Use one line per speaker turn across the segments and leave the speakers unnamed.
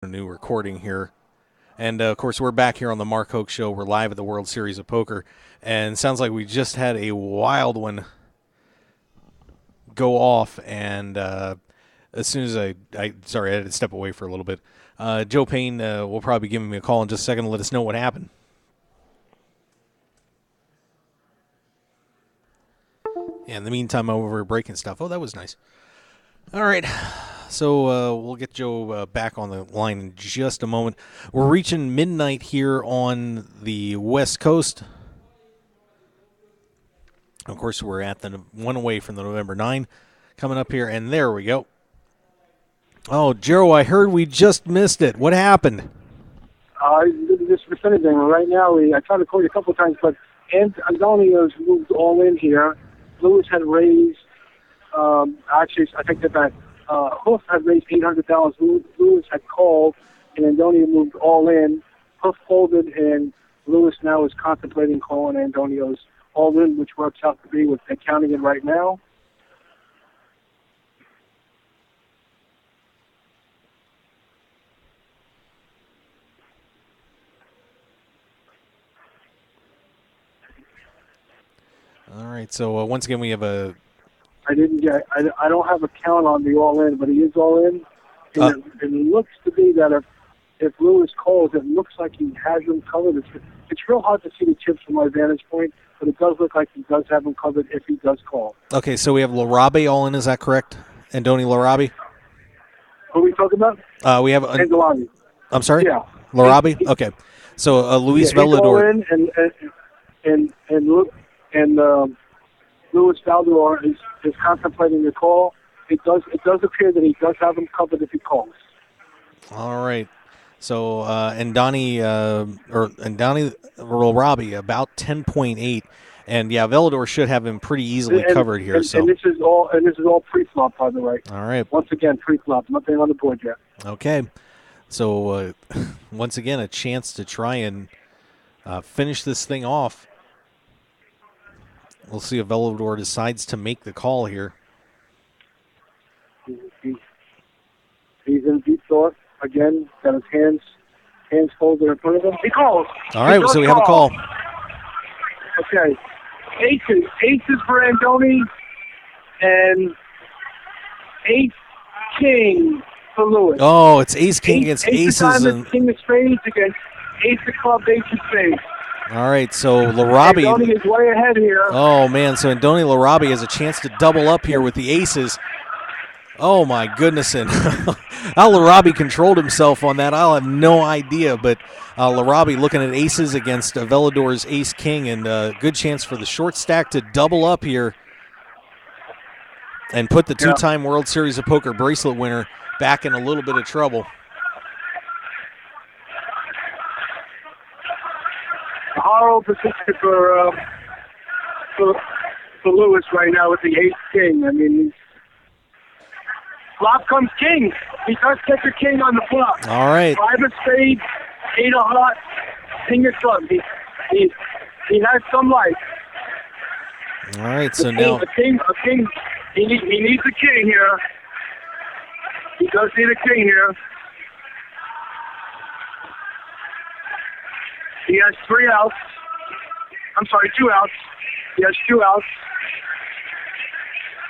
a new recording here. And, of course, we're back here on the Mark Hoke Show. We're live at the World Series of Poker. And it sounds like we just had a wild one go off. And as soon as sorry, I had to step away for a little bit. Joe Payne will probably be giving me a call in just a second to let us know what happened. Yeah, in the meantime, I'm over breaking stuff. Oh, that was nice. All right. So we'll get Joe back on the line in just a moment. We're reaching midnight here on the West Coast. Of course, we're at the one away from the November 9 coming up here, and there we go. Oh, Joe, I heard we just missed it. What happened?
This percentage thing. Right now, I tried to call you a couple of times, but Antonio's moved all in here. Lewis had raised, actually, I take that back. Hoof had raised $800. Lewis had called, and Antonio moved all in. Hoof folded, and Lewis now is contemplating calling Antonio's all in, which works out to be what they're counting it right now.
All right, so once again, we have a...
I don't have a count on the all-in, but he is all-in. And it looks to be that if Lewis calls, it looks like he has him covered. It's real hard to see the chips from my vantage point, but it does look like he does have him covered if he does call.
Okay, so we have Larabi all-in, is that correct? Andoni Larabi?
Who are we talking about?
We have...
Andolani.
I'm sorry?
Yeah.
Larabi? Okay. So Luis Velador...
And Luis Valdor is contemplating the call. It does appear that he does have him covered if he calls.
All right. So Andoni Larabi about 10.8, and yeah, Velador should have him pretty easily covered here.
And this is all pre-flop, by the way.
All right.
Once again, pre-flop. Nothing on the board yet.
Okay. So once again, a chance to try and finish this thing off. We'll see if Velador decides to make the call here.
He's in deep thought. Again, got his hands folded in front of him. He calls.
All right, so we have a call.
Okay. Aces for Andoni, and ace-king for Lewis.
Oh, it's ace-king against aces.
King of spades against ace of clubs, ace of spades.
All right, so Larabi.
Andoni is way ahead here.
Oh, man, so Andoni Larabi has a chance to double up here with the aces. Oh, my goodness. And how Larabi controlled himself on that, I'll have no idea. But Larabi looking at aces against Velador's ace-king, and good chance for the short stack to double up here and put the two-time World Series of Poker bracelet winner back in a little bit of trouble.
A horrible position for Lewis right now with the ace-king. I mean, flop comes king. He does get the king on the flop.
All right.
5 of spades, 8 of hearts, king of clubs. He has some life.
All right, so now
a king. He needs a king here. He does need a king here. He has 3 outs. I'm sorry, 2 outs. He has 2 outs.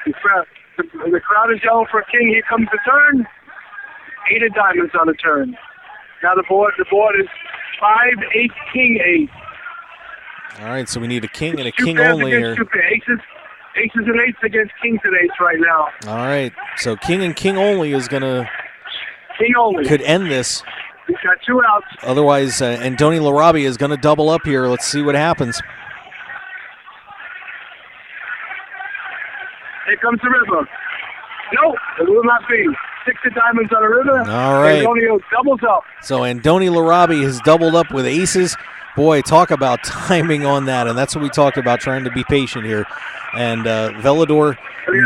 The crowd is yelling for a king. Here comes the turn. 8 of diamonds on the turn. Now the board is 5, 8, king, 8.
All right, so we need a king and a king only here.
Aces and eights against kings and eights right now.
All right, so king and king only is going to...
King only.
Could end this.
He's got 2 outs.
Otherwise, Andoni Larabi is going to double up here. Let's see what happens.
Here comes the river. No, it will not be. 6 of diamonds on the river.
All right.
Antonio doubles up.
So Andoni Larabi has doubled up with aces. Boy, talk about timing on that, and that's what we talked about, trying to be patient here. And Velador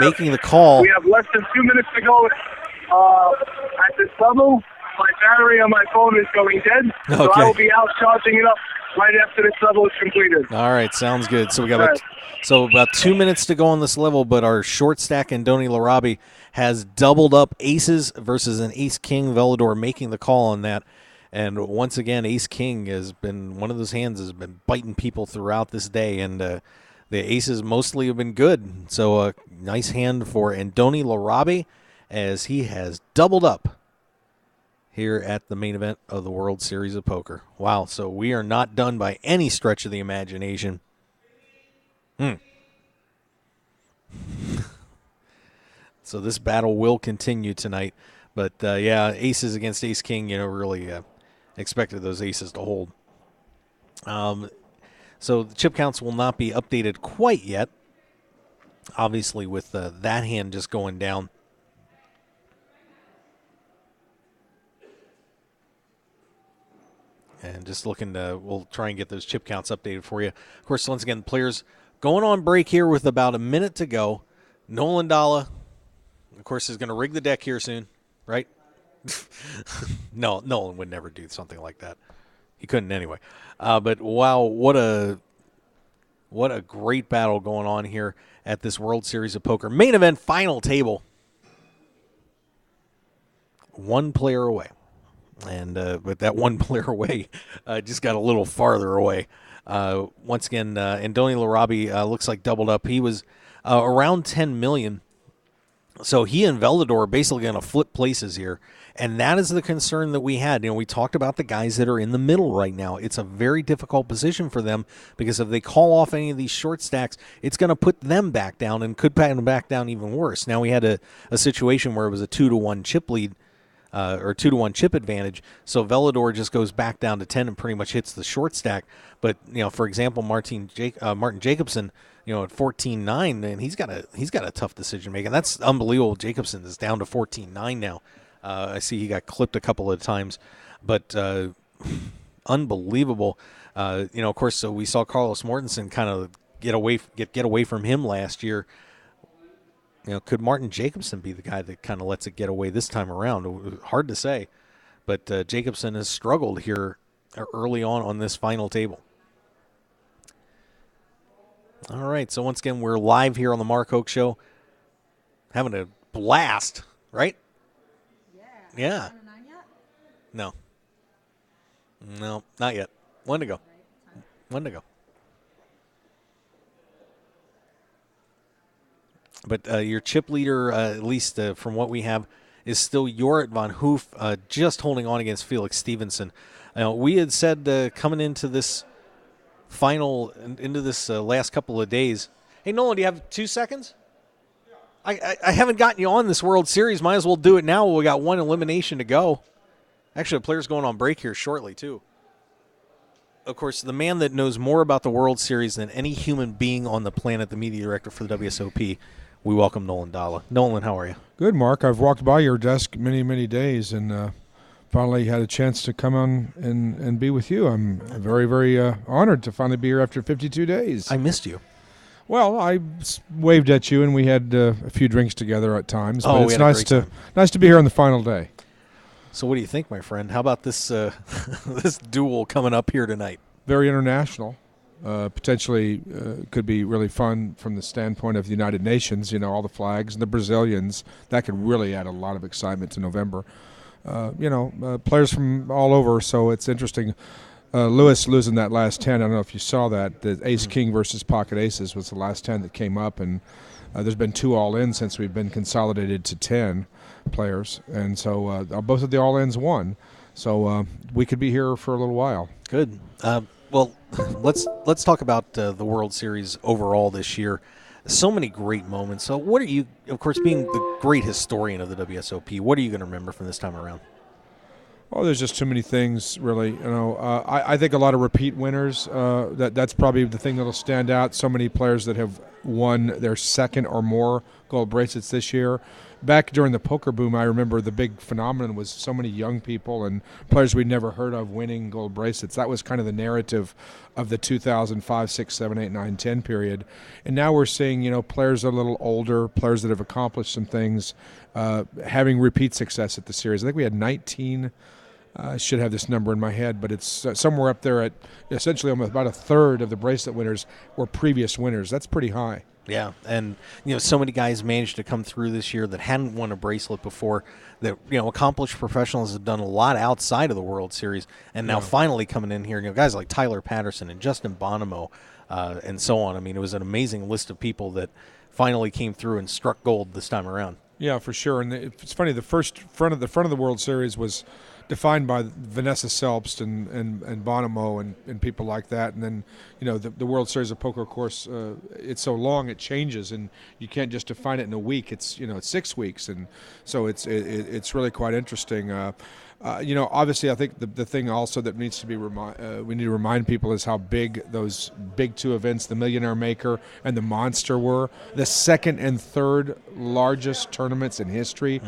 making the call.
We have less than 2 minutes to go at this level. My battery on my phone is going dead, so I will be out charging it up right after this level is completed.
All right, sounds good. So we got about 2 minutes to go on this level, but our short stack Andoni Larabi has doubled up aces versus an ace-king. Velador making the call on that. And once again, ace-king has been one of those hands has been biting people throughout this day. And the aces mostly have been good. So a nice hand for Andoni Larabi as he has doubled up here at the main event of the World Series of Poker. Wow, so we are not done by any stretch of the imagination. So this battle will continue tonight. But, yeah, aces against ace-king, really expected those aces to hold. So the chip counts will not be updated quite yet, obviously with that hand just going down. And just looking to, we'll try and get those chip counts updated for you. Of course, once again, players going on break here with about a minute to go. Nolan Dalla, of course, is going to rig the deck here soon, right? No, Nolan would never do something like that. He couldn't anyway. But wow, what a great battle going on here at this World Series of Poker. Main event, final table. One player away. And but that one player away just got a little farther away. Once again, Andoni Larabi looks like doubled up. He was around 10 million. So he and Velador are basically going to flip places here. And that is the concern that we had. We talked about the guys that are in the middle right now. It's a very difficult position for them because if they call off any of these short stacks, it's going to put them back down and could put them back down even worse. Now we had a situation where it was a 2-1 chip lead. Or 2-1 chip advantage, so Velador just goes back down to 10 and pretty much hits the short stack. But for example, Martin Jacobson, at 14-9, and he's got a tough decision making. That's unbelievable. Jacobson is down to 14-9 now. I see he got clipped a couple of times, but unbelievable. Of course, so we saw Carlos Mortensen kind of get away from him last year. Could Martin Jacobson be the guy that kind of lets it get away this time around? Hard to say. But Jacobson has struggled here early on this final table. All right, so once again, we're live here on the Mark Hoke Show. Having a blast, right? Yeah. No, not yet. One to go. But your chip leader, at least from what we have, is still Jorrit van Hoof, just holding on against Felix Stevenson. We had said coming into this final, into this last couple of days, hey, Nolan, do you have 2 seconds? I haven't gotten you on this World Series. Might as well do it now. We got one elimination to go. Actually, the player's going on break here shortly, too. Of course, the man that knows more about the World Series than any human being on the planet, the media director for the WSOP, we welcome Nolan Dalla. Nolan, how are you?
Good, Mark. I've walked by your desk many, many days and finally had a chance to come on and be with you. I'm very, very honored to finally be here after 52 days.
I missed you.
Well, I waved at you, and we had a few drinks together at times. But it's nice to be here on the final day.
So what do you think, my friend? How about this this duel coming up here tonight?
Very international. Potentially could be really fun from the standpoint of the United Nations, all the flags and the Brazilians. That could really add a lot of excitement to November. Players from all over, so it's interesting. Lewis losing that last 10, I don't know if you saw that. The ace-king versus pocket aces was the last 10 that came up, and there's been 2 all-in since we've been consolidated to 10 players. And so both of the all-ins won. So we could be here for a little while.
Good. Well, let's talk about the World Series overall this year. So many great moments. So what are you, of course, being the great historian of the WSOP, what are you going to remember from this time around?
Oh, there's just too many things, really. I think a lot of repeat winners. That's probably the thing that'll stand out. So many players that have won their second or more gold bracelets this year. Back during the poker boom, I remember the big phenomenon was so many young people and players we'd never heard of winning gold bracelets. That was kind of the narrative of the 2005, 6, 7, 8, 9, 10 period. And now we're seeing, players that are a little older, players that have accomplished some things, having repeat success at the series. I think we had 19 I should have this number in my head, but it's somewhere up there at essentially almost about a third of the bracelet winners were previous winners. That's pretty high.
Yeah, and so many guys managed to come through this year that hadn't won a bracelet before. That accomplished professionals have done a lot outside of the World Series, and now finally coming in here. Guys like Tyler Patterson and Justin Bonomo, and so on. I mean, it was an amazing list of people that finally came through and struck gold this time around.
Yeah, for sure. And it's funny. The front of the World Series was defined by Vanessa Selbst and Bonomo and people like that. And then, the World Series of Poker, of course, it's so long it changes, and you can't just define it in a week. It's it's 6 weeks, and so it's really quite interesting. Obviously, I think the thing also that needs to be we need to remind people is how big those big two events, the Millionaire Maker and the Monster, were. The second and third largest tournaments in history,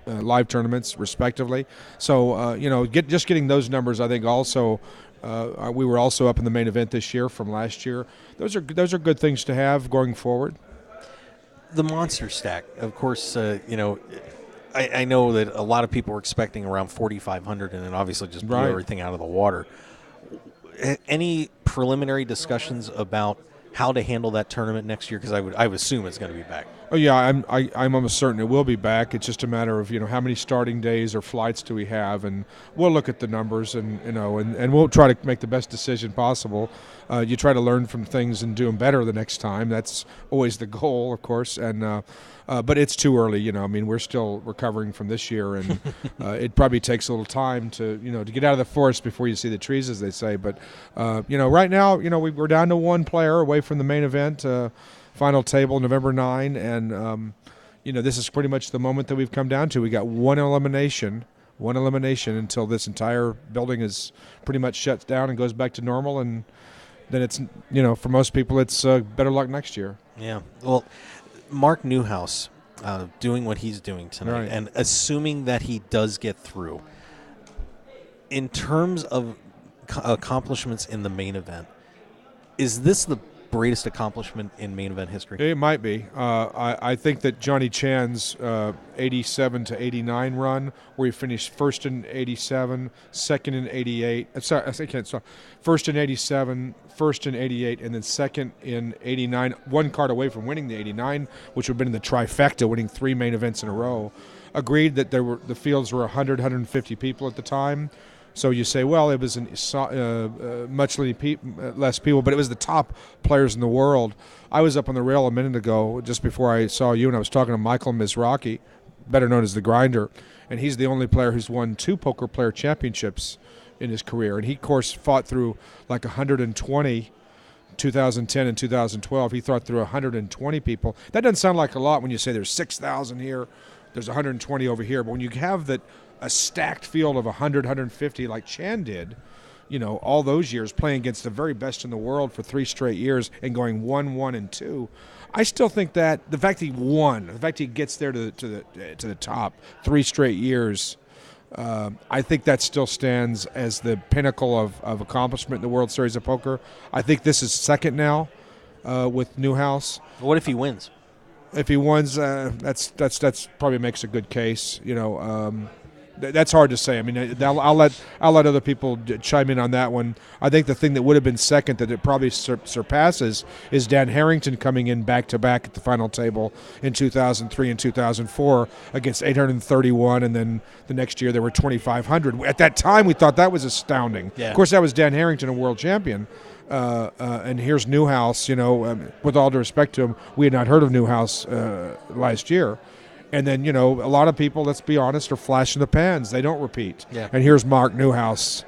live tournaments, respectively. So, just getting those numbers, I think also. We were also up in the main event this year from last year. Those are good things to have going forward.
The Monster stack, of course, I know that a lot of people were expecting around 4,500, and then obviously just blew everything out of the water. Any preliminary discussions about how to handle that tournament next year? Because I would assume it's going to be back.
Oh yeah, I'm almost certain it will be back. It's just a matter of how many starting days or flights do we have, and we'll look at the numbers and and we'll try to make the best decision possible. You try to learn from things and do them better the next time. That's always the goal, of course. And but it's too early. We're still recovering from this year, and it probably takes a little time to to get out of the forest before you see the trees, as they say. But right now, we're down to one player away from the main event. Final table November 9, and this is pretty much the moment that we've come down to. We got one elimination until this entire building is pretty much shut down and goes back to normal, and then it's for most people it's better luck next year.
Yeah, well, Mark Newhouse doing what he's doing tonight,
right,
and assuming that he does get through. In terms of accomplishments in the main event, is this the greatest accomplishment in main event history?
It might be. I think that Johnny Chan's 87 to 89 run, where he finished first in 87, second in 88. First in 87, first in 88, and then second in 89. One card away from winning the 89, which would have been in the trifecta, winning 3 main events in a row. Agreed that the fields were 100, 150 people at the time. So you say, well, it was much less people, but it was the top players in the world. I was up on the rail a minute ago, just before I saw you, and I was talking to Michael Mizrachi, better known as the Grinder, and he's the only player who's won 2 poker player championships in his career. And he, of course, fought through like 120, 2010 and 2012. He fought through 120 people. That doesn't sound like a lot when you say there's 6,000 here, there's 120 over here, but when you have that a stacked field of 100, 150 like Chan did, all those years playing against the very best in the world for 3 straight years and going 1, 1, and 2. I still think that the fact he won, the fact he gets there to the top 3 straight years, I think that still stands as the pinnacle of accomplishment in the World Series of Poker. I think this is second now with Newhouse.
What if he wins?
If he wins, that's probably makes a good case. That's hard to say. I mean, I'll let other people chime in on that one. I think the thing that would have been second that it probably surpasses is Dan Harrington coming in back-to-back at the final table in 2003 and 2004 against 831, and then the next year there were 2,500. At that time, we thought that was astounding.
Yeah.
Of course, that was Dan Harrington, a world champion. And here's Newhouse, with all due respect to him, we had not heard of Newhouse last year. And then, a lot of people, let's be honest, are flash in the pans. They don't repeat.
Yeah.
And here's Mark Newhouse.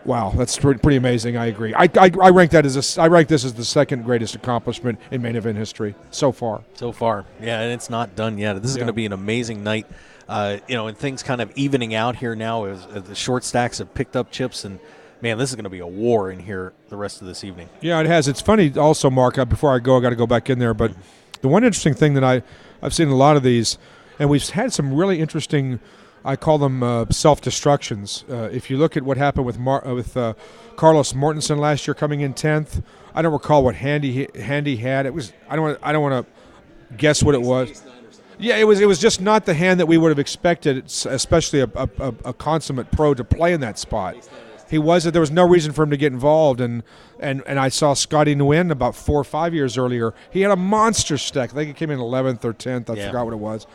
Wow, that's pretty amazing. I agree. I rank this as the second greatest accomplishment in main event history so far.
So far, yeah, and it's not done yet. This is going to be an amazing night. And things kind of evening out here now as the short stacks have picked up chips, and man, this is going to be a war in here the rest of this evening.
Yeah, it has. It's funny also, Mark. Before I go, I got to go back in there, but the one interesting thing that I've seen a lot of these, and we've had some really interesting, I call them self-destructions. If you look at what happened with Carlos Mortensen last year coming in 10th, I don't recall what hand he had. It was I don't want to guess what it was. Yeah, it was just not the hand that we would have expected, especially a consummate pro to play in that spot. He wasn't. There was no reason for him to get involved, and I saw Scotty Nguyen about 4 or 5 years earlier. He had a monster stack. I think he came in 11th or 10th. I forgot what it was.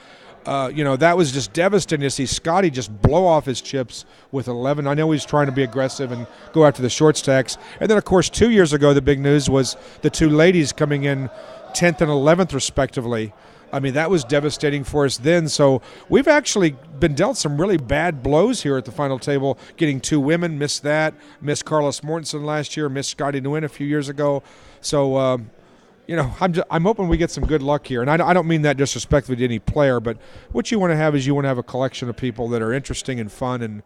That was just devastating to see Scotty just blow off his chips with 11. I know he's trying to be aggressive and go after the short stacks. And then, of course, 2 years ago, the big news was the two ladies coming in 10th and 11th, respectively. I mean, that was devastating for us then. So we've actually been dealt some really bad blows here at the final table, getting 2 women, missed that, missed Carlos Mortensen last year, missed Scotty Nguyen a few years ago. So, I'm hoping we get some good luck here. And I don't mean that disrespectfully to any player, but what you want to have is you want to have a collection of people that are interesting and fun and,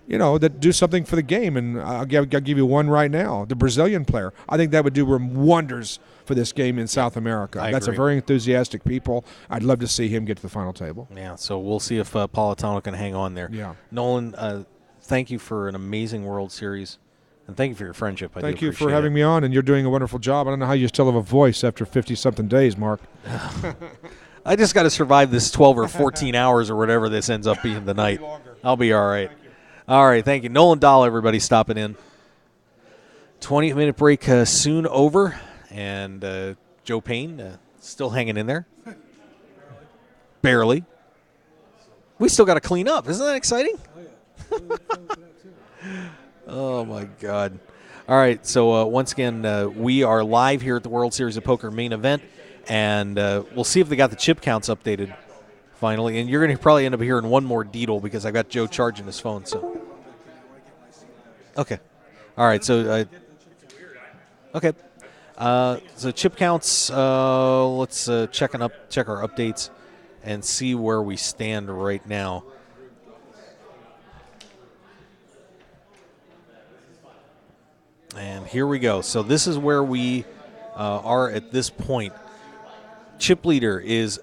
that do something for the game. And I'll give you one right now, the Brazilian player. I think that would do wonders for this game in South America. That's
agree.
a very enthusiastic people. I'd love to see him get to the final table.
Yeah, so we'll see if Politano can hang on there.
Yeah.
Nolan, thank you for an amazing World Series, and thank you for your friendship.
Thank you for having me on, and you're doing a wonderful job. I don't know how you still have a voice after 50-something days, Mark.
I just got to survive this 12 or 14 hours or whatever this ends up being the night. I'll be all right. All right, thank you. Nolan Dahl, everybody, stopping in. 20-minute break soon over. And Joe Payne still hanging in there. Barely. We still got to clean up. Isn't that exciting? Oh, my God. All right, so once again, we are live here at the World Series of Poker main event, and we'll see if they got the chip counts updated finally. And you're going to probably end up hearing one more deedle because I got Joe charging his phone. So, okay. All right, so, okay. So chip counts, let's check our updates and see where we stand right now. And here we go. So this is where we are at this point. Chip leader is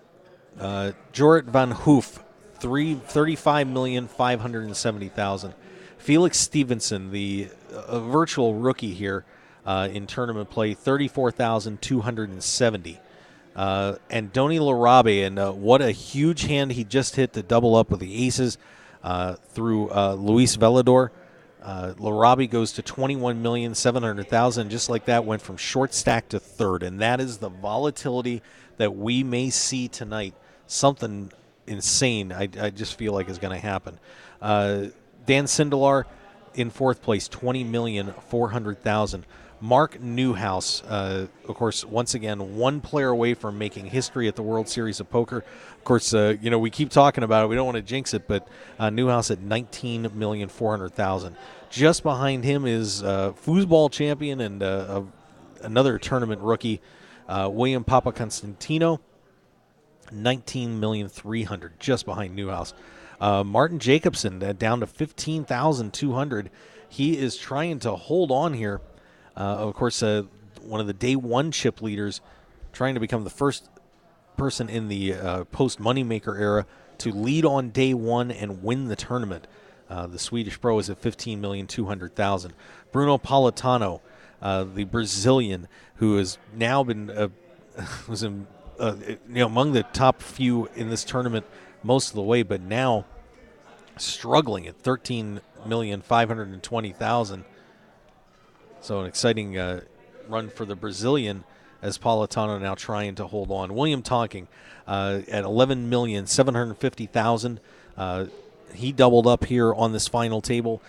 Jorrit van Hoof, 35,570,000. Felix Stevenson, the virtual rookie here, in tournament play, 34,270. And Doni Larabe, and what a huge hand he just hit to double up with the aces through Luis Velador. Larabe goes to 21,700,000. Just like that, went from short stack to third. And that is the volatility that we may see tonight. Something insane, I just feel like is going to happen. Dan Sindelar in fourth place, 20,400,000. Mark Newhouse, of course, once again, one player away from making history at the World Series of Poker. Of course, we keep talking about it. We don't want to jinx it, but Newhouse at 19,400,000. Just behind him is foosball champion and another tournament rookie, William Papaconstantino, 19,300,000, just behind Newhouse. Martin Jacobson down to 15,200. He is trying to hold on here. Of course, one of the day one chip leaders, trying to become the first person in the post-Moneymaker era to lead on day one and win the tournament. The Swedish pro is at 15,200,000. Bruno Politano, the Brazilian, who has now been was in, among the top few in this tournament most of the way, but now struggling at 13,520,000. So an exciting run for the Brazilian as Politano now trying to hold on. William Tonking at 11,750,000. He doubled up here on this final table,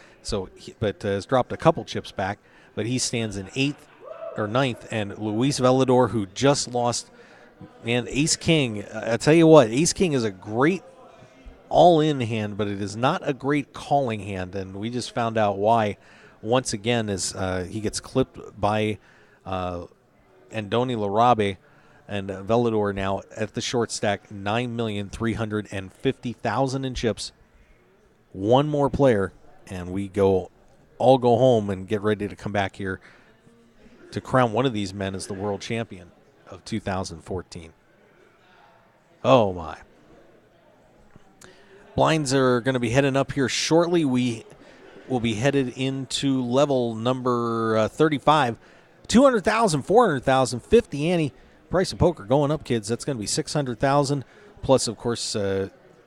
but has dropped a couple chips back. But he stands in ninth, and Luis Velador, who just lost, man, Ace King. I tell you what, Ace King is a great all-in hand, but it is not a great calling hand, and we just found out why. Once again, as he gets clipped by Andoni Larabe, and Velador now at the short stack, 9,350,000 in chips. One more player, and we all go home and get ready to come back here to crown one of these men as the world champion of 2014. Oh, my. Blinds are going to be heading up here shortly. We will be headed into level number 35. 200,000, 400,000, 50 ante. Price of poker going up, kids. That's going to be 600,000 Plus, of course,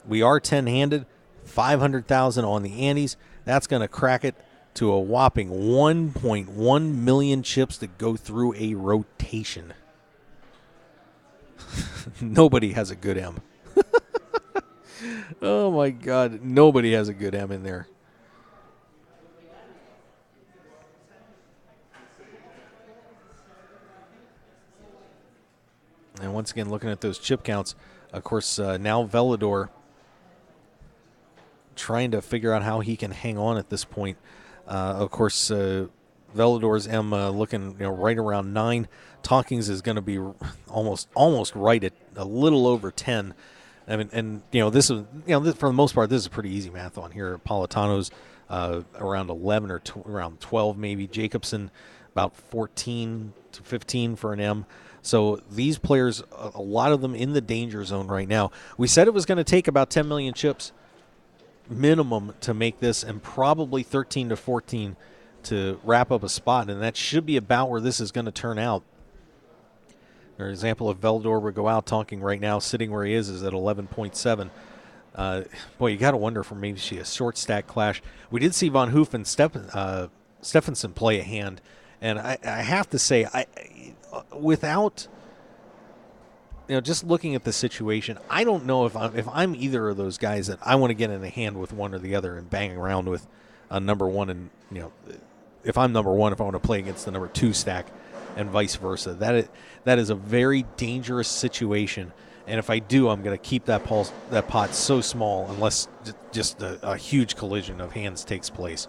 we are 10-handed, 500,000 on the antes. That's going to crack it to a whopping 1.1 million chips that go through a rotation. Nobody has a good M. Oh, my God. Nobody has a good M in there. And once again, looking at those chip counts, of course, now Velador trying to figure out how he can hang on at this point. Of course, Velador's M looking right around 9. Talking's is going to be almost right at a little over 10. I mean, and this is this, for the most part, this is pretty easy math on here. Politano's around 11 or around 12 maybe. Jacobson about 14 to 15 for an M. So these players, a lot of them in the danger zone right now. We said it was going to take about 10 million chips minimum to make this, and probably 13 to 14 to wrap up a spot, and that should be about where this is going to turn out. For example, if Velador would go out talking right now, sitting where he is at 11.7. Boy, you got to wonder for maybe a short stack clash. We did see Von Hoof and Stephenson play a hand, and I have to say, without just looking at the situation, I don't know if I'm either of those guys that I want to get in a hand with one or the other and bang around with a number one, and if I'm number one, if I want to play against the number 2 stack, and vice versa. That is a very dangerous situation, and if I do, I'm going to keep that pot so small unless just a huge collision of hands takes place.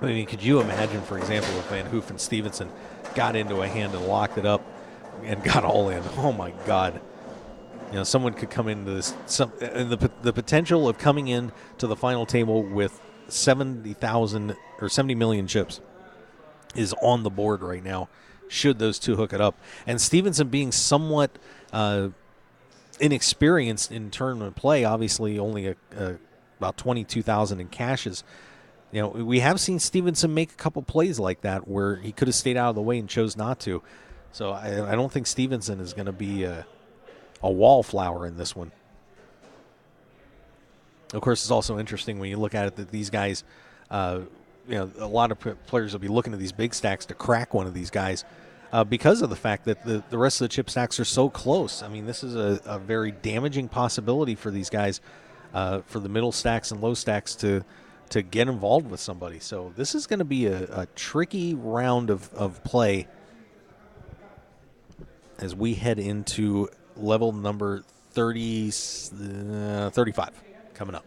I mean, could you imagine, for example, if Van Hoof and Stevenson got into a hand and locked it up and got all in? Oh my God! Someone could come into this. And the potential of coming in to the final table with 70,000 or 70 million chips is on the board right now, should those two hook it up. And Stevenson being somewhat inexperienced in tournament play, obviously only about 22,000 in cashes. We have seen Stevenson make a couple plays like that where he could have stayed out of the way and chose not to. So I don't think Stevenson is going to be a wallflower in this one. Of course, it's also interesting when you look at it that these guys, a lot of players will be looking at these big stacks to crack one of these guys because of the fact that the rest of the chip stacks are so close. I mean, this is a very damaging possibility for these guys, for the middle stacks and low stacks to get involved with somebody. So this is going to be a tricky round of play as we head into level number 35 coming up.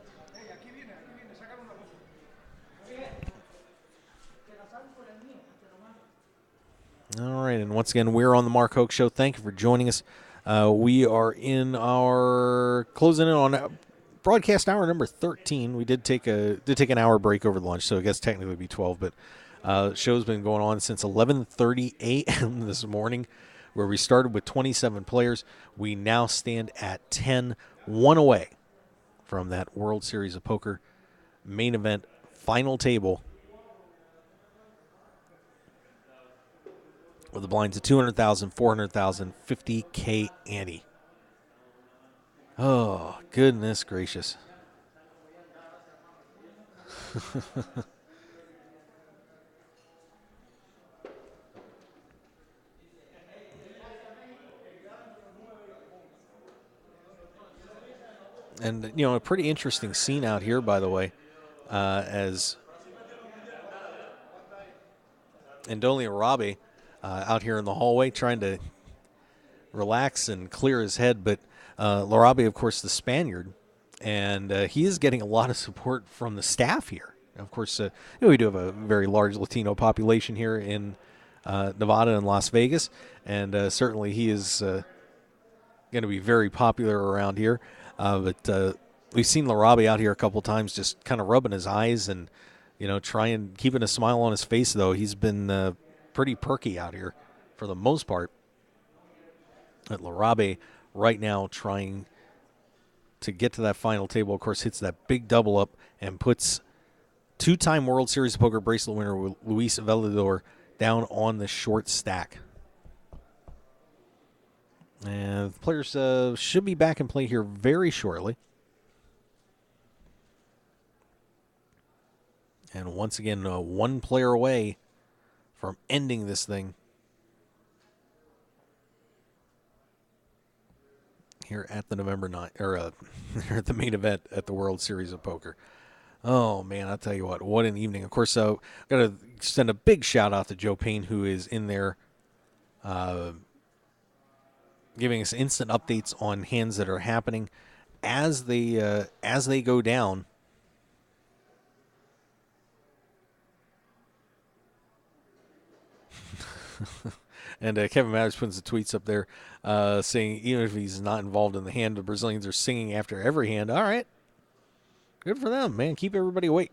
All right, and once again, we're on the Mark Hoke Show. Thank you for joining us. We are closing in on broadcast hour number 13. We did take an hour break over lunch, so I guess technically it'd be 12. But show's been going on since 11:30 a.m. this morning, where we started with 27 players. We now stand at 10, one away from that World Series of Poker main event final table, with the blinds of 200,000, 400,000, 50K ante. Oh, goodness gracious. And, a pretty interesting scene out here, by the way, as Ndoli Arabi out here in the hallway trying to relax and clear his head. But Larabi, of course, the Spaniard, and he is getting a lot of support from the staff here. Of course, we do have a very large Latino population here in Nevada and Las Vegas, and certainly he is going to be very popular around here. But we've seen Larabi out here a couple times just kind of rubbing his eyes and, trying, keeping a smile on his face, though. He's been pretty perky out here for the most part. But Larabi right now trying to get to that final table, of course, hits that big double up and puts two-time World Series of Poker bracelet winner Luis Velador down on the short stack. And the players should be back in play here very shortly. And once again, one player away from ending this thing here at the November 9th, or here at the main event at the World Series of Poker. Oh, man, I'll tell you what an evening. Of course, got to send a big shout out to Joe Payne, who is in there giving us instant updates on hands that are happening as they go down. And Kevin Matters puts the tweets up there saying even if he's not involved in the hand, the Brazilians are singing after every hand. All right. Good for them, man. Keep everybody awake.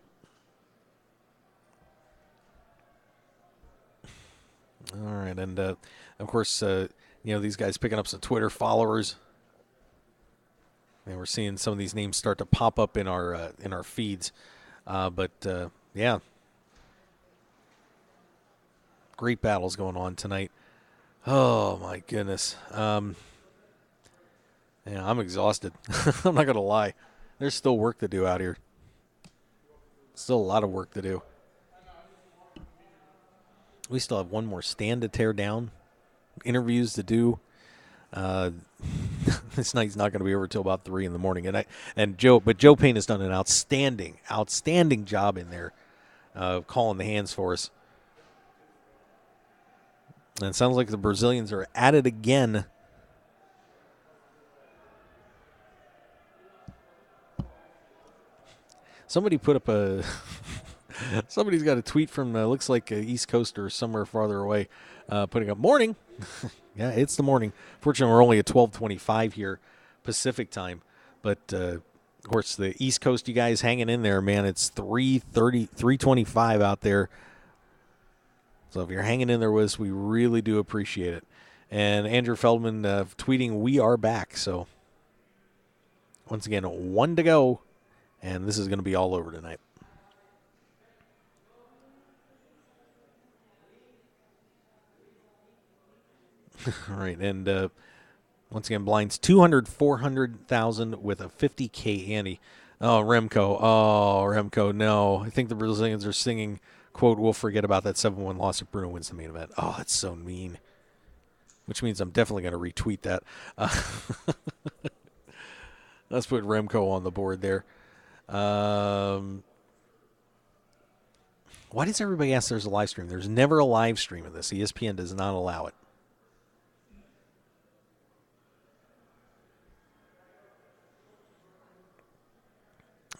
All right. And, of course, these guys picking up some Twitter followers. And we're seeing some of these names start to pop up in our feeds. Yeah. Great battles going on tonight. Oh, my goodness. I'm exhausted. I'm not going to lie. There's still work to do out here. Still a lot of work to do. We still have one more stand to tear down, interviews to do. This night's not going to be over till about 3 in the morning. Joe Payne has done an outstanding job in there, calling the hands for us. And it sounds like the Brazilians are at it again. Somebody put up a. Somebody's got a tweet from looks like East Coast or somewhere farther away, putting up morning. Yeah, it's the morning. Fortunately, we're only at 12:25 here, Pacific time. But of course, the East Coast, you guys hanging in there, man. It's 3:30, 3:25 out there. So if you're hanging in there with us, we really do appreciate it. And Andrew Feldman tweeting, "We are back." So once again, 1 to go, and this is going to be all over tonight. All right, and once again, blinds 200, 400,000 with a 50K ante. Oh, Remco, no. I think the Brazilians are singing, quote, "We'll forget about that 7-1 loss if Bruno wins the main event." Oh, that's so mean. Which means I'm definitely going to retweet that. Let's put Remco on the board there. Why does everybody ask there's a live stream? There's never a live stream of this. ESPN does not allow it.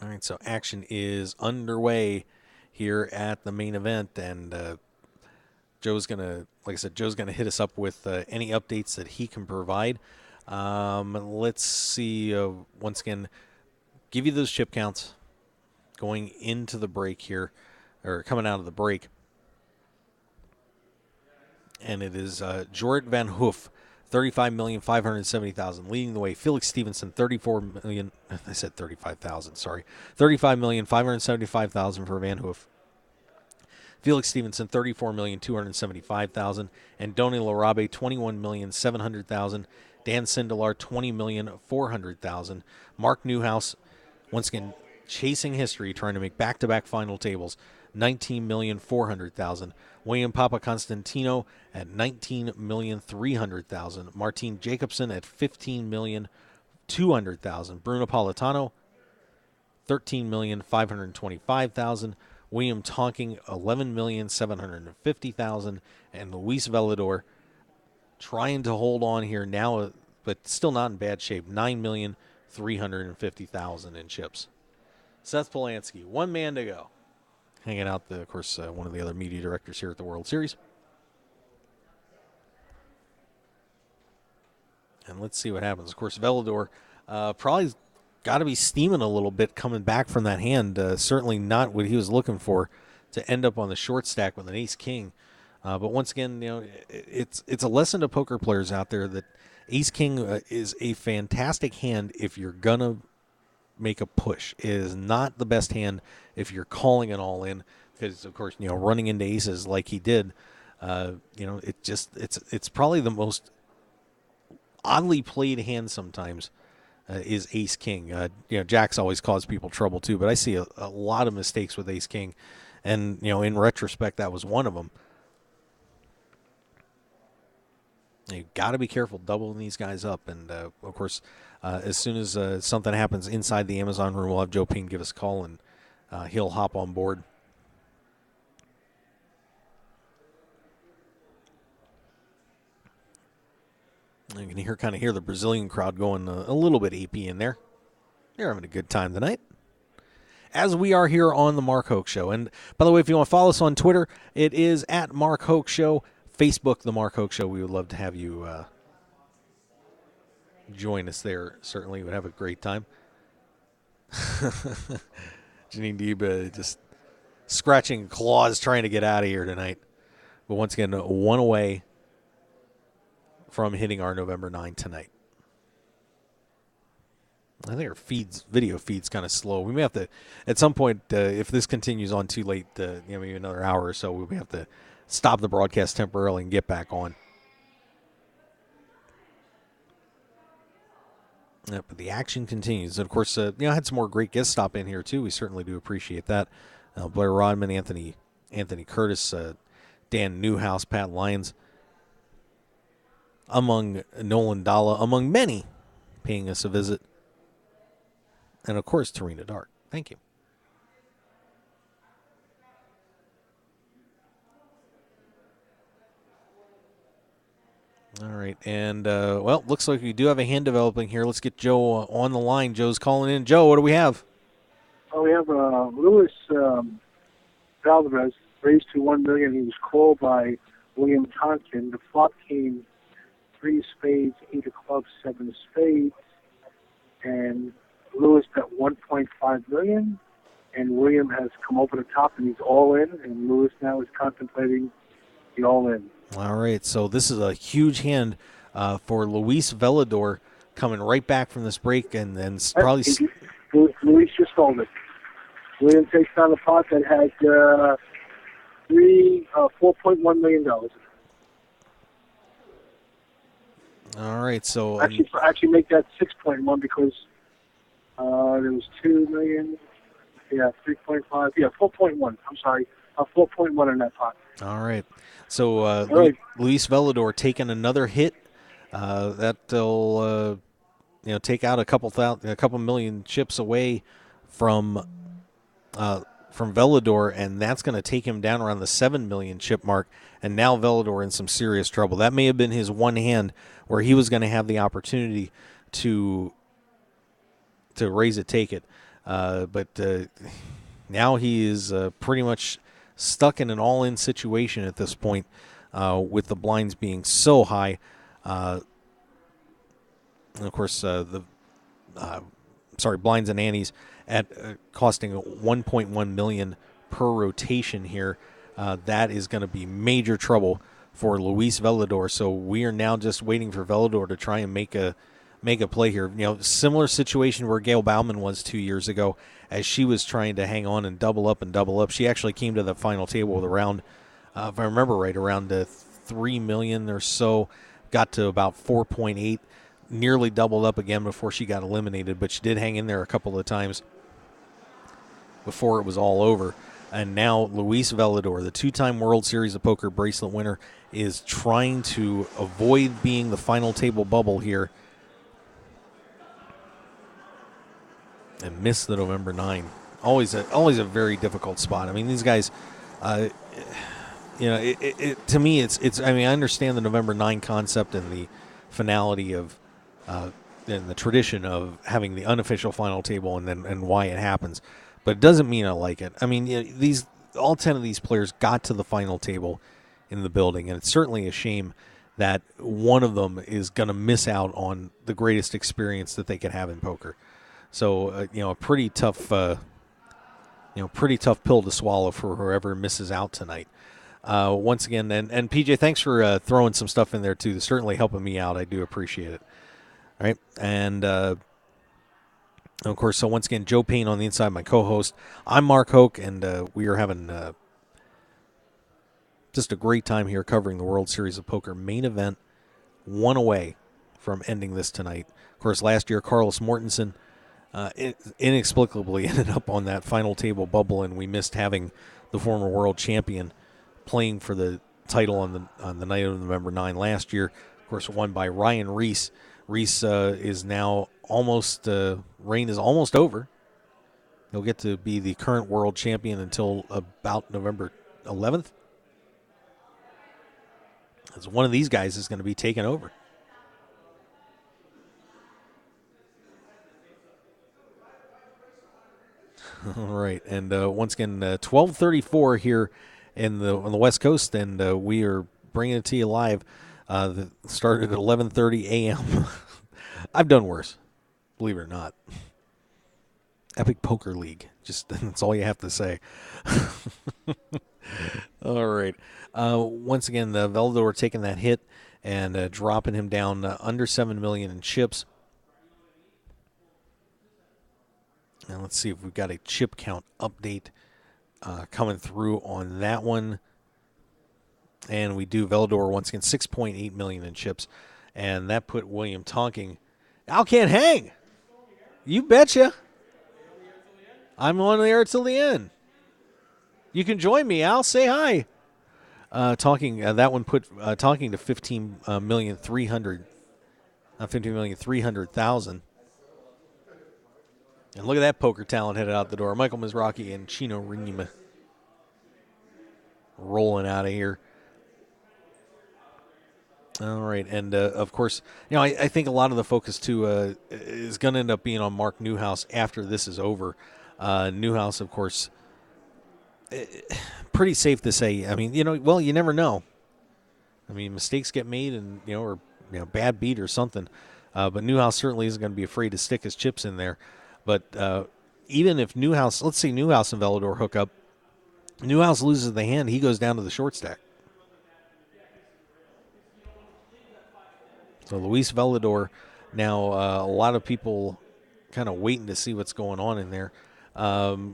All right, so action is underway here at the main event, and Joe's gonna hit us up with any updates that he can provide. Let's see. Once again, give you those chip counts going into the break here, or coming out of the break, and it is Jorrit Van Hoof. 35,570,000 leading the way. Felix Stevenson, 34 million. I said 35,000. Sorry, 35,575,000 for Van Hoof. Felix Stevenson, 34,275,000, and Donny Larabe, 21,700,000. Dan Sindelar, 20,400,000. Mark Newhouse, once again chasing history, trying to make back-to-back final tables, 19,400,000. William Papa Constantino at 19,300,000. Martin Jacobson at 15,200,000. Bruno Politano, 13,525,000. William Tonking, 11,750,000. And Luis Velador trying to hold on here now, but still not in bad shape, 9,350,000 in chips. Seth Polanski, one man to go. Hanging out, of course, one of the other media directors here at the World Series. And let's see what happens. Of course, Velador probably got to be steaming a little bit coming back from that hand. Certainly not what he was looking for to end up on the short stack with an ace-king. But once again, it's a lesson to poker players out there that ace-king is a fantastic hand if you're going to make a push. It is not the best hand if you're calling it all in, because of course, running into aces like he did, it's probably the most oddly played hand sometimes is Ace King. Jacks always cause people trouble too, but I see a lot of mistakes with Ace King, and in retrospect, that was one of them. You got to be careful doubling these guys up, and of course, as soon as something happens inside the Amazon room, we'll have Joe Payne give us a call, and he'll hop on board. You can hear the Brazilian crowd going a little bit AP in there. They're having a good time tonight, as we are here on the Mark Hoke Show. And by the way, if you want to follow us on Twitter, it is at Mark Hoke Show. Facebook, the Mark Hoke Show. We would love to have you join us there. Certainly, would have a great time. Janine Deeb just scratching claws trying to get out of here tonight. But once again, one away from hitting our November 9 tonight. I think our video feed's kind of slow. We may have to, at some point, if this continues on too late, maybe another hour or so, we may have to stop the broadcast temporarily and get back on. Yeah, but the action continues. And of course, I had some more great guests stop in here too. We certainly do appreciate that. Blair Rodman, Anthony Curtis, Dan Newhouse, Pat Lyons, among Nolan Dalla, among many paying us a visit. And of course, Tarina Dart. Thank you. All right, and looks like we do have a hand developing here. Let's get Joe on the line. Joe's calling in. Joe, what do we have?
Oh, we have Luis Valdez raised to $1 million. He was called by William Tonkin. The flop came 3 spades, 8 of clubs, 7 of spades, and Lewis bet $1.5 million. And William has come over the top, and he's all in. And Lewis now is contemplating the all in.
All right, so this is a huge hand for Luis Velador coming right back from this break, and probably
Luis just folded. William takes down a pot that had $4.1 million.
All right, so
actually make that 6.1 because there was 2 million. Yeah, 3.5. Yeah, 4.1. I'm sorry, 4.1 in that pot.
All right. So Luis Velador taking another hit. That'll take out a couple million chips away from Velador, and that's going to take him down around the 7 million chip mark. And now Velador in some serious trouble. That may have been his one hand where he was going to have the opportunity to raise it, take it. But now he is pretty much stuck in an all-in situation at this point, with the blinds being so high. And of course, blinds and antes at costing $1.1 million per rotation here. That is going to be major trouble for Luis Velador. So we are now just waiting for Velador to try and make a play here. Similar situation where Gail Bauman was 2 years ago, as she was trying to hang on and double up. She actually came to the final table with around, if I remember right, around 3 million or so, got to about 4.8, nearly doubled up again before she got eliminated, but she did hang in there a couple of times before it was all over. And now Luis Velador, the 2-time World Series of Poker bracelet winner, is trying to avoid being the final table bubble here and miss the November 9. Always a very difficult spot. I mean, these guys, to me, it's. I mean, I understand the November 9 concept and the finality of, and the tradition of having the unofficial final table and why it happens, but it doesn't mean I like it. I mean, all 10 of these players got to the final table in the building, and it's certainly a shame that one of them is going to miss out on the greatest experience that they could have in poker. So, a pretty tough pill to swallow for whoever misses out tonight. Once again, and PJ, thanks for throwing some stuff in there too. It's certainly helping me out. I do appreciate it. All right, and of course, so once again, Joe Payne on the inside, my co-host. I'm Mark Hoke, and we are having just a great time here covering the World Series of Poker main event, one away from ending this tonight. Of course, last year, Carlos Mortensen inexplicably ended up on that final table bubble, and we missed having the former world champion playing for the title on the night of November 9 last year. Of course, won by Ryan Reese. Reese is now almost reign is almost over. He'll get to be the current world champion until about November 11th. As one of these guys is going to be taken over. All right, and once again, 12:34 here on the West Coast, and we are bringing it to you live. Started at 11:30 a.m. I've done worse, believe it or not. Epic Poker League, just that's all you have to say. All right, once again, the Velador taking that hit and dropping him down under 7 million in chips. And let's see if we've got a chip count update coming through on that one. And we do. Velador once again 6.8 million in chips, and that put William Tonking. Al can't hang. You betcha. I'm on the air till the end. You can join me, Al. Say hi. Talking that one put Talking to 15,300,000. And look at that poker talent headed out the door. Michael Mizrachi and Chino Rima rolling out of here. All right, and of course, I think a lot of the focus too is going to end up being on Mark Newhouse after this is over. Newhouse, of course, pretty safe to say. I mean, well, you never know. I mean, mistakes get made, and or bad beat or something. But Newhouse certainly isn't going to be afraid to stick his chips in there. But even if Newhouse, let's say Newhouse and Velador hook up, Newhouse loses the hand, he goes down to the short stack. So Luis Velador, now a lot of people kind of waiting to see what's going on in there. And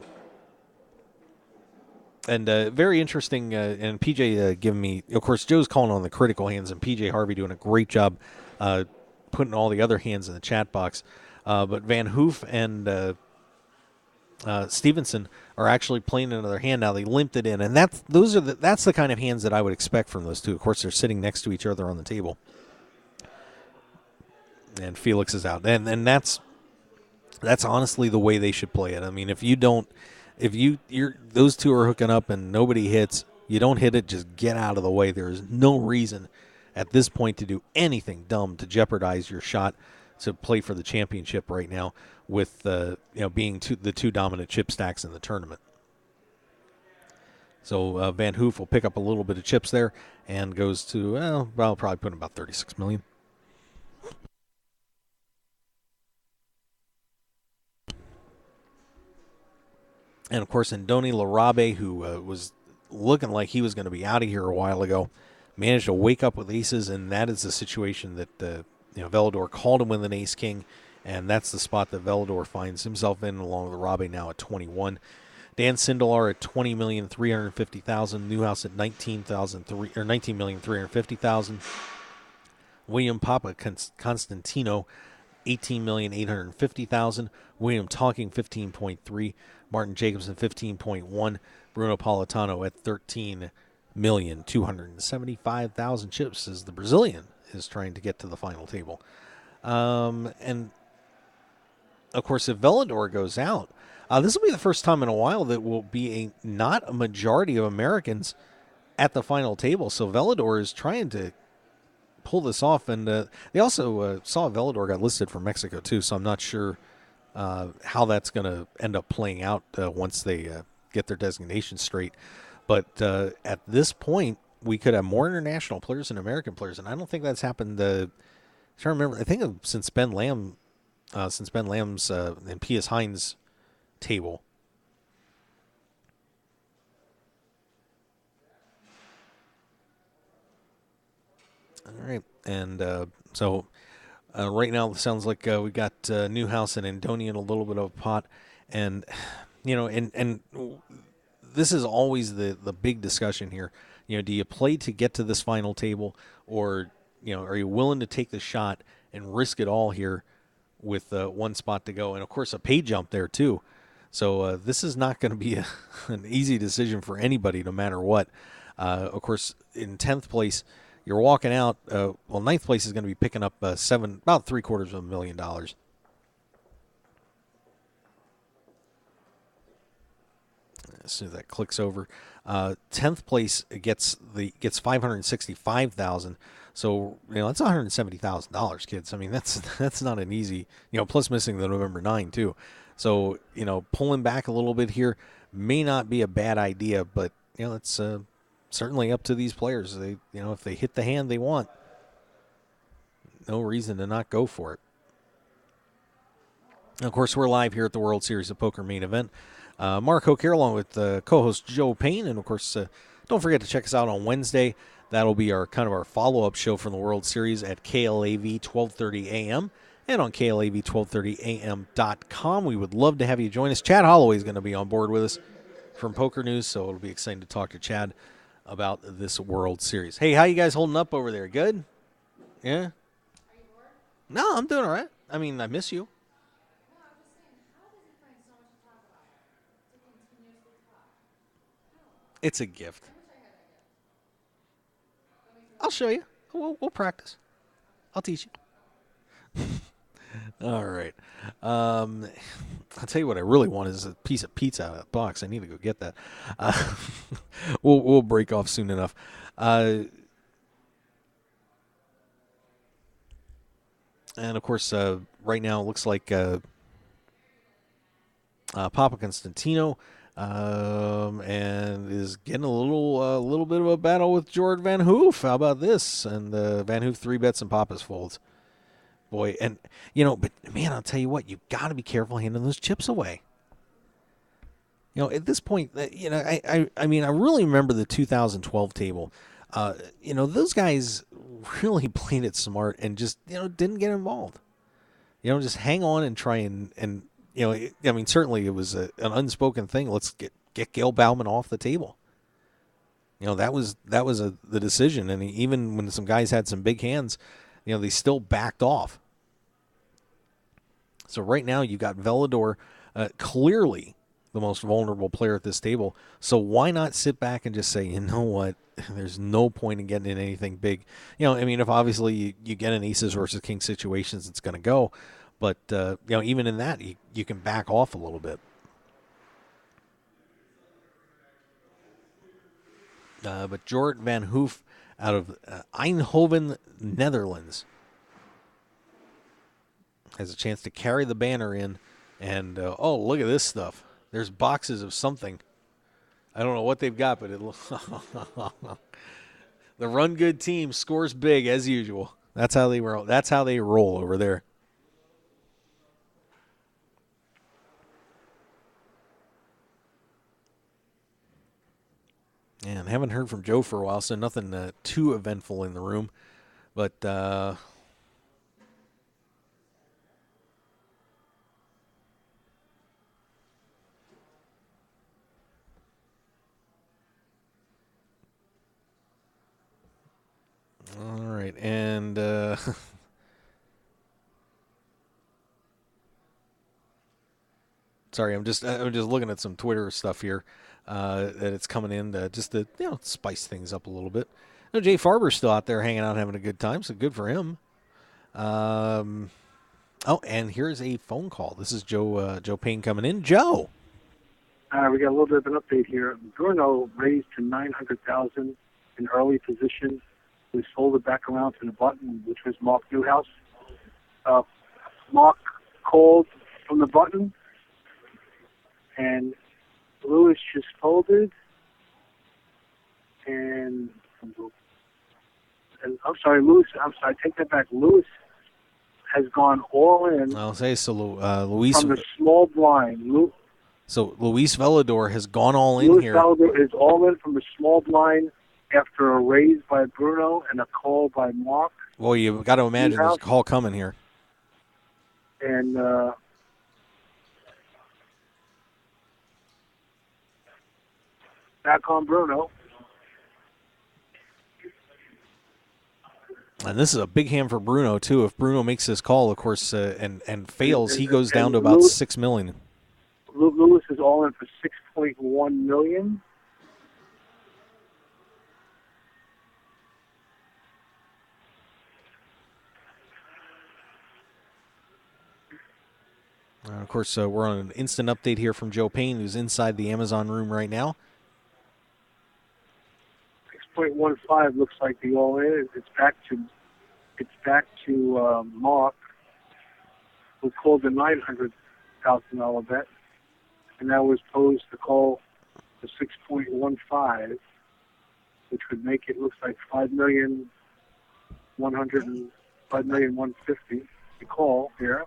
very interesting, and PJ giving me, of course, Joe's calling on the critical hands, and PJ Harvey doing a great job putting all the other hands in the chat box. But Van Hoof and Stevenson are actually playing another hand now. They limped it in, and that's the kind of hands that I would expect from those two. Of course, they're sitting next to each other on the table. And Felix is out, and that's honestly the way they should play it. I mean, if those two are hooking up and nobody hits, you don't hit it. Just get out of the way. There is no reason at this point to do anything dumb to jeopardize your shot to play for the championship right now. With being the two dominant chip stacks in the tournament. So Van Hoof will pick up a little bit of chips there and goes to I'll probably put in about 36 million. And, of course, Andoni Larabe, who was looking like he was going to be out of here a while ago, managed to wake up with aces, and that is the situation that Velador called him with an ace-king, and that's the spot that Velador finds himself in, along with Larabe now at 21. Dan Sindelar at 20,350,000. Newhouse at 19,350,000. William Papa Constantino, 18,850,000. William Tonking, 15.3. Martin Jacobson, 15.1. Bruno Politano at 13,275,000 chips as the Brazilian is trying to get to the final table. And, of course, if Velador goes out, this will be the first time in a while that will be not a majority of Americans at the final table. So Velador is trying to pull this off. And they also saw Velador got listed for Mexico, too, so I'm not sure how that's going to end up playing out once they get their designation straight. But at this point, we could have more international players than American players, and I don't think that's happened. I'm trying to remember. I think since Ben Lamb's and P.S. Hines table. All right, and so right now it sounds like we got Newhouse and Andoni in a little bit of a pot, and and this is always the big discussion here. Do you play to get to this final table, or are you willing to take the shot and risk it all here with one spot to go. And, of course, a pay jump there, too. So this is not going to be an easy decision for anybody, no matter what. Of course, in 10th place, you're walking out. Ninth place is going to be picking up about $750,000. As soon as that clicks over, 10th place gets 565,000. So that's $170,000, kids. I mean that's not an easy plus missing the November 9 too. So pulling back a little bit here may not be a bad idea, but it's certainly up to these players. They if they hit the hand they want, no reason to not go for it. And of course, we're live here at the World Series of Poker main event. Mark Hoke here along with co-host Joe Payne. And, of course, don't forget to check us out on Wednesday. That'll be our follow-up show from the World Series at KLAV 12:30 a.m. and on KLAV1230am.com. We would love to have you join us. Chad Holloway is going to be on board with us from Poker News, so it'll be exciting to talk to Chad about this World Series. Hey, how you guys holding up over there? Good? Yeah? Are you bored? No, I'm doing all right. I mean, I miss you. It's a gift. I'll show you. We'll practice. I'll teach you. All right. I'll tell you what I really want is a piece of pizza out of that box. I need to go get that. We'll break off soon enough. And, of course, right now it looks like Papa Constantino and is getting a little bit of a battle with Jordan Van Hoof. How about this? And Van Hoof 3-bets and Papa's folds. Boy, and but man, I'll tell you what, you've got to be careful handing those chips away. At this point, I mean, I really remember the 2012 table. Those guys really played it smart and just didn't get involved. Just hang on and try and I mean, certainly it was an unspoken thing. Let's get Gail Bauman off the table. That was the decision. And even when some guys had some big hands, they still backed off. So right now you've got Velador, clearly the most vulnerable player at this table. So why not sit back and just say, you know what? There's no point in getting in anything big. I mean, if obviously you get an aces versus king situations, it's going to go. But, even in that, you can back off a little bit. But Jordan Van Hoof out of Eindhoven, Netherlands, has a chance to carry the banner in. And, look at this stuff. There's boxes of something. I don't know what they've got, but it looks... The Run Good team scores big, as usual. That's how they roll. That's how they roll over there. And haven't heard from Joe for a while, so nothing too eventful in the room. But all right, and sorry, I'm just looking at some Twitter stuff here. That it's coming in just to spice things up a little bit. Jay Farber's still out there hanging out, having a good time, so good for him. And here's a phone call. This is Joe Payne coming in. Joe.
We got a little bit of an update here. Bruno raised to 900,000 in early position. We sold it back around to the button, which was Mark Newhouse. Mark called from the button, and Lewis just folded, and I'm sorry, Lewis. I'm sorry, take that back. Lewis has gone all in.
I'll say so. Luis
from the small blind.
So Luis Velador has gone all in
Luis
here.
Velador is all in from the small blind after a raise by Bruno and a call by Mark.
Well, you've got to imagine there's a call coming here.
And back on Bruno.
And this is a big hand for Bruno too. If Bruno makes this call, of course, and fails, he goes down
and
to about
Lewis,
$6 million.
Lewis is all in for $6.1 million.
Of course, we're on an instant update here from Joe Payne, who's inside the Amazon room right now.
6.15 looks like the all-in. It's back to Mark, who called the $900,000 bet, and that was posed to call the 6.15, which would make it looks like 5,100 and 5,150,000 to call here.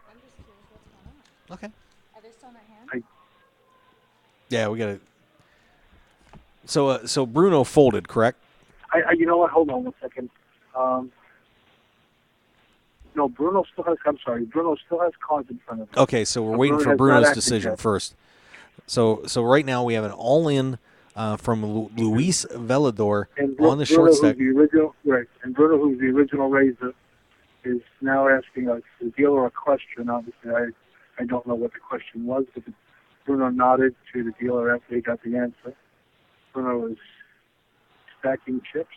Okay.
Are they still in our hand?
Yeah, we got it. So Bruno folded, correct?
You know what? Hold on 1 second. No, Bruno still has. I'm sorry. Bruno still has cards in front of him.
Okay, so we're waiting
Bruno
for
has not
Bruno's
acted
decision
yet.
first. So right now we have an all-in from Luis Velador
And
on the
Bruno,
short
who's
stack.
the original, right? And Bruno, who's the original raiser, is now asking the dealer a question. Obviously, I don't know what the question was, but Bruno nodded to the dealer after he got the answer. Bruno is stacking chips.